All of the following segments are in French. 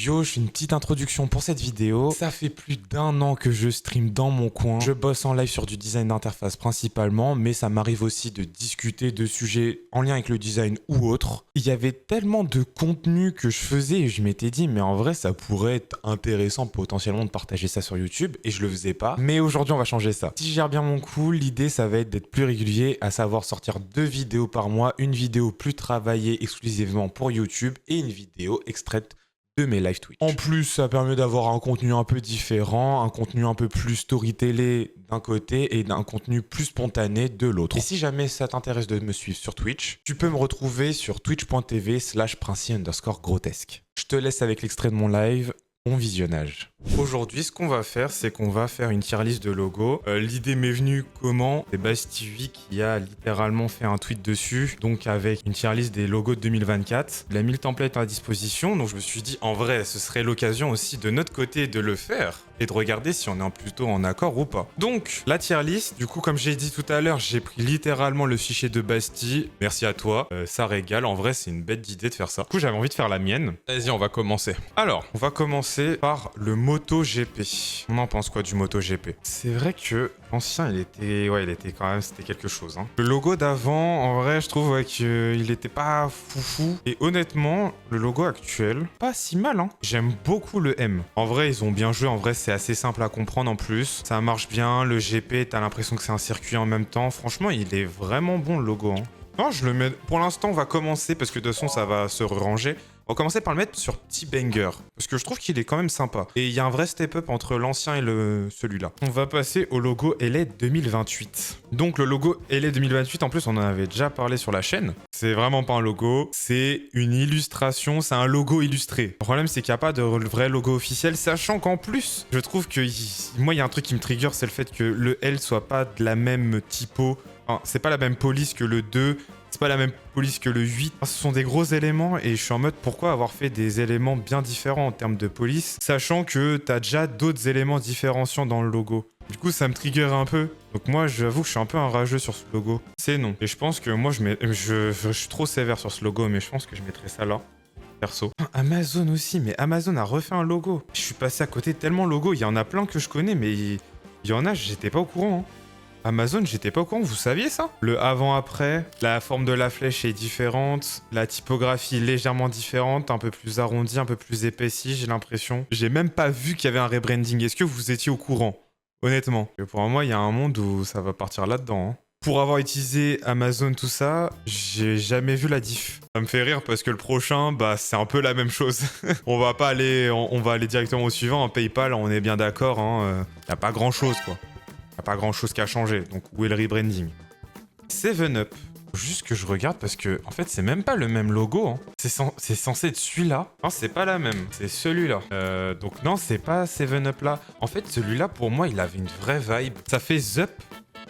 Yo, je fais une petite introduction pour cette vidéo. Ça fait plus d'1 an que je stream dans mon coin. Je bosse en live sur du design d'interface principalement, mais ça m'arrive aussi de discuter de sujets en lien avec le design ou autre. Il y avait tellement de contenu que je faisais et je m'étais dit, mais en vrai, ça pourrait être intéressant potentiellement de partager ça sur YouTube et je le faisais pas. Mais aujourd'hui, on va changer ça. Si je gère bien mon coup, l'idée, ça va être d'être plus régulier, à savoir sortir 2 vidéos par mois, une vidéo plus travaillée exclusivement pour YouTube et une vidéo extraite de mes live Twitch. En plus, ça permet d'avoir un contenu un peu différent, un contenu un peu plus storytellé d'un côté et d'un contenu plus spontané de l'autre. Et si jamais ça t'intéresse de me suivre sur Twitch, tu peux me retrouver sur twitch.tv/princi_grotesque. Je te laisse avec l'extrait de mon live. Bon visionnage. Aujourd'hui, ce qu'on va faire, c'est qu'on va faire une tier list de logos. L'idée m'est venue comment? C'est Bastille qui a littéralement fait un tweet dessus, donc avec une tier list des logos de 2024. Il a mis le template à disposition, donc je me suis dit, en vrai, ce serait l'occasion aussi de notre côté de le faire et de regarder si on est plutôt en accord ou pas. Donc, la tier list, du coup, comme j'ai dit tout à l'heure, j'ai pris littéralement le fichier de Bastille. Merci à toi, ça régale. En vrai, c'est une bête d'idée de faire ça. Du coup, j'avais envie de faire la mienne. Vas-y, on va commencer. Alors, on va commencer par le MotoGP. On en pense quoi du MotoGP? C'est vrai que l'ancien, il était quand même, c'était quelque chose. Hein. Le logo d'avant, en vrai, je trouve qu'il était pas foufou. Et honnêtement, le logo actuel, pas si mal. Hein. J'aime beaucoup le M. En vrai, ils ont bien joué. En vrai, c'est assez simple à comprendre en plus. Ça marche bien. Le GP, t'as l'impression que c'est un circuit en même temps. Franchement, il est vraiment bon le logo. Hein. Non, je le mets. Pour l'instant, on va commencer parce que de toute façon, ça va se ranger. On va commencer par le mettre sur T-Banger, parce que je trouve qu'il est quand même sympa. Et il y a un vrai step-up entre l'ancien et celui-là. On va passer au logo LA 2028. Donc le logo LA 2028, en plus, on en avait déjà parlé sur la chaîne. C'est vraiment pas un logo, c'est une illustration, c'est un logo illustré. Le problème, c'est qu'il n'y a pas de vrai logo officiel, sachant qu'en plus, je trouve que moi, il y a un truc qui me trigger, c'est le fait que le L soit pas de la même typo. Enfin, c'est pas la même police que le 2. C'est pas la même police que le 8. Ce sont des gros éléments et je suis en mode pourquoi avoir fait des éléments bien différents en termes de police, sachant que t'as déjà d'autres éléments différenciants dans le logo. Du coup, ça me trigger un peu. Donc moi, j'avoue que je suis un peu un rageux sur ce logo. C'est non. Et je pense que moi, je suis trop sévère sur ce logo, mais je pense que je mettrais ça là. Perso. Amazon aussi, mais Amazon a refait un logo. Je suis passé à côté de tellement de logos. Il y en a plein que je connais, mais il y en a, j'étais pas au courant. Hein. Amazon, j'étais pas au courant, vous saviez ça? Le avant-après, la forme de la flèche est différente, la typographie légèrement différente, un peu plus arrondie, un peu plus épaissie, j'ai l'impression. J'ai même pas vu qu'il y avait un rebranding. Est-ce que vous étiez au courant? Honnêtement. Et pour moi, il y a un monde où ça va partir là-dedans. Hein. Pour avoir utilisé Amazon, tout ça, j'ai jamais vu la diff. Ça me fait rire parce que le prochain, bah, c'est un peu la même chose. On va aller directement au suivant. En PayPal, on est bien d'accord, hein, y a pas grand-chose, quoi. Y a pas grand chose qui a changé, donc où est le rebranding? 7up. Juste que je regarde parce que, en fait, c'est même pas le même logo. Hein. C'est censé être celui-là. Non, c'est pas la même. C'est celui-là. Donc non, c'est pas 7up là. En fait, celui-là, pour moi, il avait une vraie vibe. Ça fait Zup.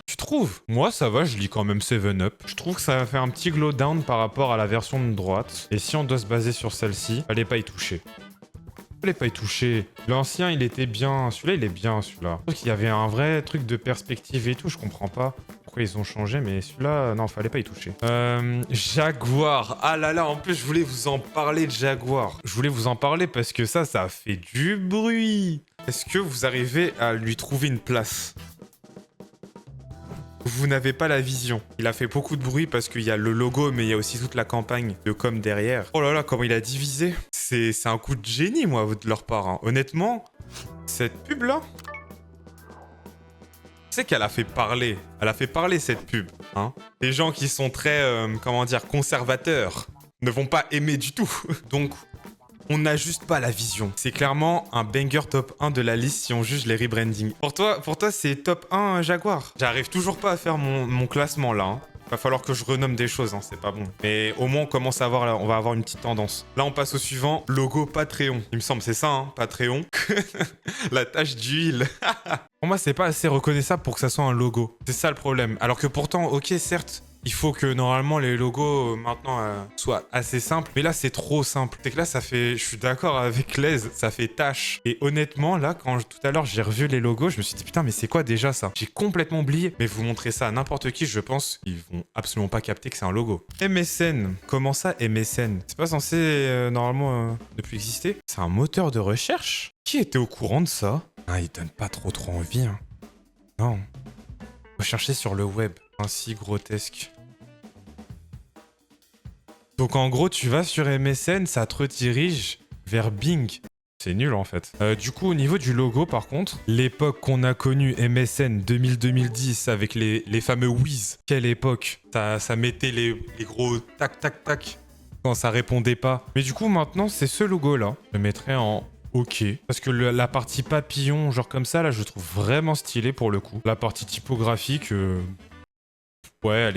Tu trouves? Moi, ça va, je lis quand même 7up. Je trouve que ça fait un petit glow down par rapport à la version de droite. Et si on doit se baser sur celle-ci, fallait pas y toucher. Fallait pas y toucher. L'ancien, il était bien. Celui-là, il est bien, celui-là. Je trouve qu'il y avait un vrai truc de perspective et tout. Je comprends pas pourquoi ils ont changé, mais celui-là, non, fallait pas y toucher. Jaguar. Ah là là, en plus, je voulais vous en parler de Jaguar. Je voulais vous en parler parce que ça fait du bruit. Est-ce que vous arrivez à lui trouver une place? Vous n'avez pas la vision. Il a fait beaucoup de bruit parce qu'il y a le logo, mais il y a aussi toute la campagne de com derrière. Oh là là, comment il a divisé. C'est un coup de génie, moi, de leur part. Hein. Honnêtement, cette pub-là, je sais qu'elle a fait parler. Elle a fait parler, cette pub. Hein. Les gens qui sont très, conservateurs ne vont pas aimer du tout. Donc, on n'a juste pas la vision. C'est clairement un banger top 1 de la liste si on juge les rebrandings. Pour toi c'est top 1 Jaguar. J'arrive toujours pas à faire mon classement là. Hein. Va falloir que je renomme des choses, hein, c'est pas bon. Mais au moins on commence à voir, on va avoir une petite tendance. Là on passe au suivant, logo Patreon. Il me semble c'est ça, hein, Patreon. La tache d'huile. Pour moi c'est pas assez reconnaissable pour que ça soit un logo. C'est ça le problème. Alors que pourtant, ok certes, Il faut que normalement les logos maintenant soient assez simples. Mais là, c'est trop simple. C'est que là, ça fait... Je suis d'accord avec Les, ça fait tâche. Et honnêtement, là, quand tout à l'heure j'ai revu les logos, je me suis dit putain, mais c'est quoi déjà ça? J'ai complètement oublié. Mais vous montrez ça à n'importe qui, je pense, ils vont absolument pas capter que c'est un logo. MSN. Comment ça, MSN? C'est pas censé normalement ne plus exister? C'est un moteur de recherche? Qui était au courant de ça? Ah, il donne pas trop envie. Hein. Non. Rechercher sur le web. Ainsi grotesque. Donc en gros, tu vas sur MSN, ça te redirige vers Bing. C'est nul en fait. Du coup, au niveau du logo, par contre, l'époque qu'on a connue, MSN 2000-2010, avec les fameux whiz. Quelle époque. Ça mettait les gros tac tac tac quand ça répondait pas. Mais du coup, maintenant, c'est ce logo-là. Je le mettrai en OK. Parce que la partie papillon, genre comme ça, là, je trouve vraiment stylé pour le coup. La partie typographique... Ouais, elle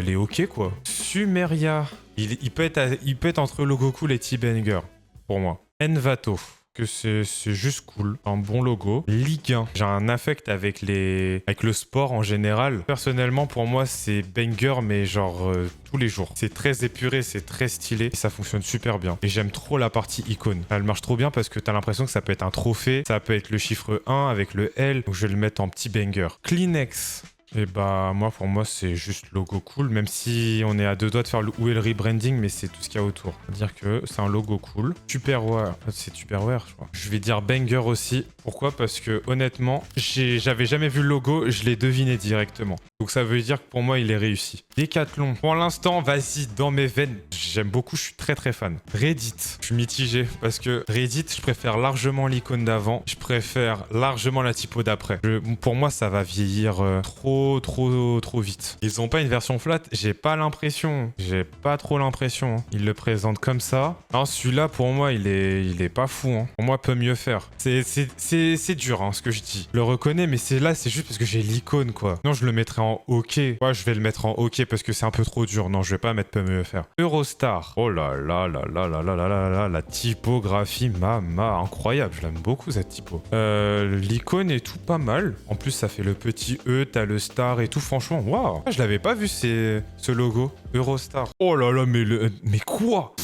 est OK, quoi. Sumeria. Il peut être entre logo cool et T-Banger, pour moi. Envato. Que c'est juste cool. Un bon logo. Ligue 1. J'ai un affect avec le sport en général. Personnellement, pour moi, c'est banger, mais genre tous les jours. C'est très épuré, c'est très stylé. Et ça fonctionne super bien. Et j'aime trop la partie icône. Elle marche trop bien parce que t'as l'impression que ça peut être un trophée. Ça peut être le chiffre 1 avec le L. Donc je vais le mettre en petit banger. Kleenex. Et bah moi pour moi c'est juste logo cool, même si on est à deux doigts de faire où est le rebranding, mais c'est tout ce qu'il y a autour. C'est-à-dire que c'est un logo cool. Tupperware, c'est Tupperware je crois. Je vais dire banger aussi. Pourquoi? Parce que honnêtement, j'avais jamais vu le logo, je l'ai deviné directement. Donc ça veut dire que pour moi il est réussi. Decathlon. Pour l'instant, vas-y, dans mes veines, j'aime beaucoup, je suis très fan. Reddit, je suis mitigé parce que Reddit, je préfère largement l'icône d'avant, je préfère largement la typo d'après. Pour moi ça va vieillir trop vite. Ils ont pas une version flat, j'ai pas l'impression. J'ai pas trop l'impression. Hein. Ils le présentent comme ça. Alors celui-là, pour moi, il est pas fou. Hein. Pour moi, peut mieux faire. C'est dur, hein, ce que je dis. Je le reconnais, mais c'est juste parce que j'ai l'icône, quoi. Non, je le mettrai en OK. Ouais, je vais le mettre en OK parce que c'est un peu trop dur. Non, je vais pas mettre peut mieux faire. Eurostar. Oh là là là là là là là là là. La typographie, incroyable. Je l'aime beaucoup, cette typo. L'icône est tout pas mal. En plus, ça fait le petit E, t'as le star et tout, franchement, waouh. Je l'avais pas vu ce logo, Eurostar. Oh là là, mais quoi?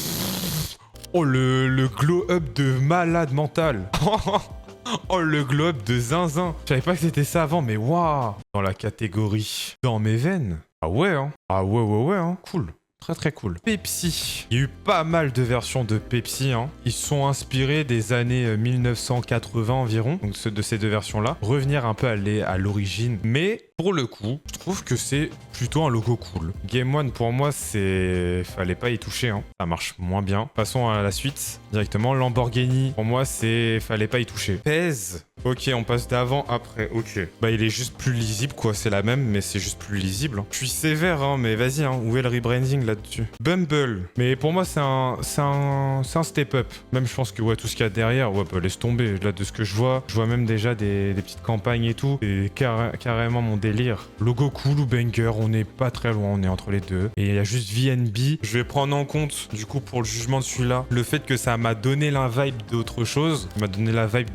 Oh le glow-up de malade mental. Oh le glow-up de zinzin. Je savais pas que c'était ça avant, mais waouh. Dans la catégorie dans mes veines. Ah ouais, hein. Ah ouais, hein. Cool. Très cool. Pepsi. Il y a eu pas mal de versions de Pepsi. Hein. Ils sont inspirés des années 1980 environ, donc de ces deux versions-là. Revenir un peu à l'origine. Mais pour le coup, je trouve que c'est plutôt un logo cool. Game One, pour moi, fallait pas y toucher. Hein. Ça marche moins bien. Passons à la suite directement. Lamborghini, pour moi, fallait pas y toucher. Pèse. Ok, on passe d'avant, après, ok. Bah, il est juste plus lisible, quoi. C'est la même, mais c'est juste plus lisible. Je suis sévère, hein, mais vas-y, hein. Où est le rebranding là-dessus? Bumble. Mais pour moi, c'est un step-up. Même, je pense que, ouais, tout ce qu'il y a derrière, ouais, bah, laisse tomber. Là, de ce que je vois même déjà des petites campagnes et tout. Et carrément mon délire. Logo cool ou banger, on n'est pas très loin, on est entre les deux. Et il y a juste VNB. Je vais prendre en compte, du coup, pour le jugement de celui-là, le fait que ça m'a donné la vibe d'autre chose. Ça m'a donné la vibe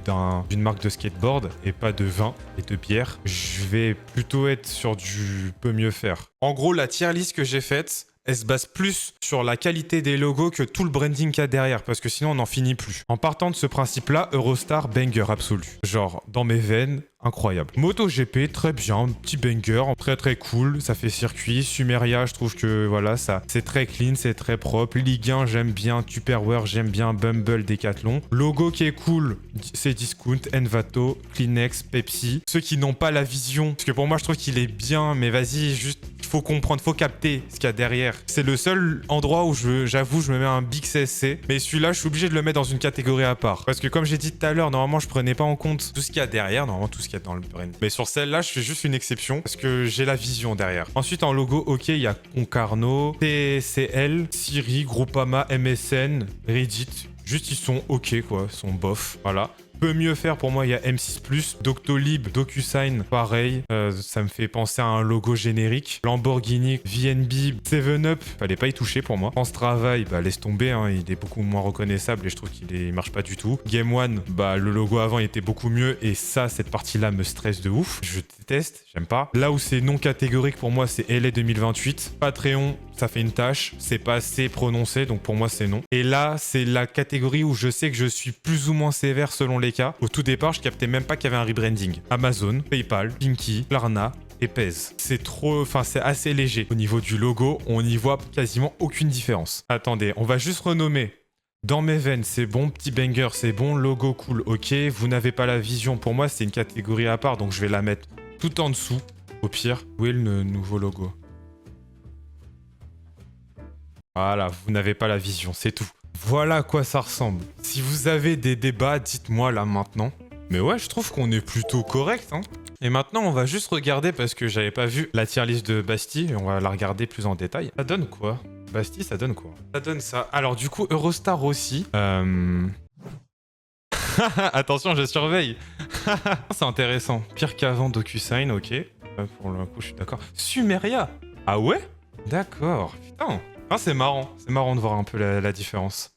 d'une marque de skateboard et pas de vin et de bière. Je vais plutôt être sur du peut mieux faire. En gros, la tier list que j'ai faite, elle se base plus sur la qualité des logos que tout le branding qu'il y a derrière, parce que sinon on n'en finit plus. En partant de ce principe-là, Eurostar, banger absolu. Genre, dans mes veines, incroyable. MotoGP, très bien, petit banger, très cool, ça fait circuit. Sumeria, je trouve que voilà, ça c'est très clean, c'est très propre. Ligue 1, j'aime bien. Tupperware, j'aime bien. Bumble, Decathlon. Logo qui est cool, c'est Discount, Envato, Kleenex, Pepsi. Ceux qui n'ont pas la vision, parce que pour moi je trouve qu'il est bien, mais vas-y, juste faut comprendre, faut capter ce qu'il y a derrière. C'est le seul endroit où j'avoue, je me mets un big CSC, mais celui-là, je suis obligé de le mettre dans une catégorie à part. Parce que comme j'ai dit tout à l'heure, normalement, je prenais pas en compte tout ce qu'il y a derrière, normalement tout ce qu'il y a dans le brand. Mais sur celle-là, je fais juste une exception parce que j'ai la vision derrière. Ensuite, en logo, ok, il y a Concarneau, TCL, Siri, Groupama, MSN, Reddit. Juste, ils sont ok, quoi, ils sont bof, voilà. peut mieux faire pour moi, il y a M6+, Doctolib, DocuSign, pareil. Ça me fait penser à un logo générique. Lamborghini, VNB, 7up, fallait pas y toucher pour moi. France Travail, bah laisse tomber, hein, il est beaucoup moins reconnaissable et je trouve qu'il marche pas du tout. Game One, bah le logo avant était beaucoup mieux et ça, cette partie-là me stresse de ouf. Je déteste, j'aime pas. Là où c'est non catégorique pour moi, c'est LA 2028. Patreon, ça fait une tâche, c'est pas assez prononcé, donc pour moi c'est non. Et là, c'est la catégorie où je sais que je suis plus ou moins sévère selon les cas. Au tout départ, je captais même pas qu'il y avait un rebranding. Amazon, PayPal, Pinky, Klarna et Pez. C'est trop, enfin c'est assez léger. Au niveau du logo, on n'y voit quasiment aucune différence. Attendez, on va juste renommer. Dans mes veines, c'est bon, petit banger, c'est bon, logo cool, ok. Vous n'avez pas la vision, pour moi c'est une catégorie à part, donc je vais la mettre tout en dessous. Au pire, où est le nouveau logo? Voilà, vous n'avez pas la vision, c'est tout. Voilà à quoi ça ressemble. Si vous avez des débats, dites-moi là maintenant. Mais ouais, je trouve qu'on est plutôt correct, hein. Et maintenant, on va juste regarder, parce que j'avais pas vu la tier list de Bastille, et on va la regarder plus en détail. Ça donne quoi? Bastille, ça donne quoi? Ça donne ça. Alors du coup, Eurostar aussi. Attention, je surveille. C'est intéressant. Pire qu'avant, DocuSign, ok. Pour le coup, je suis d'accord. Sumeria. Ah ouais? D'accord. Putain. Ah, c'est marrant. C'est marrant de voir un peu la différence.